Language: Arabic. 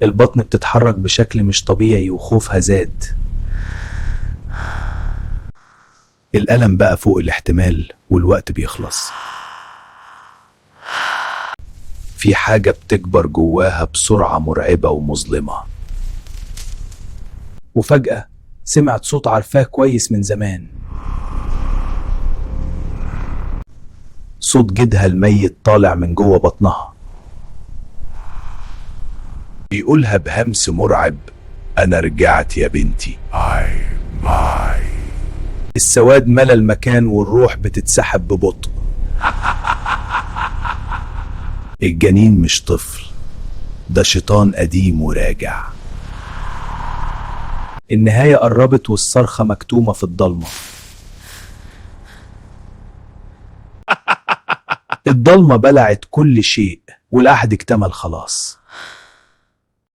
البطن بتتحرك بشكل مش طبيعي وخوفها زاد. الألم بقى فوق الاحتمال والوقت بيخلص. في حاجة بتكبر جواها بسرعة مرعبة ومظلمة. وفجأة سمعت صوت عارفاه كويس من زمان، صوت جدها الميت طالع من جوه بطنها، بيقولها بهمس مرعب: أنا رجعت يا بنتي. السواد ملى المكان والروح بتتسحب ببطء. الجنين مش طفل، ده شيطان قديم وراجع. النهاية قربت والصرخة مكتومة في الضلمة. الضلمة بلعت كل شيء والعهد اكتمل خلاص.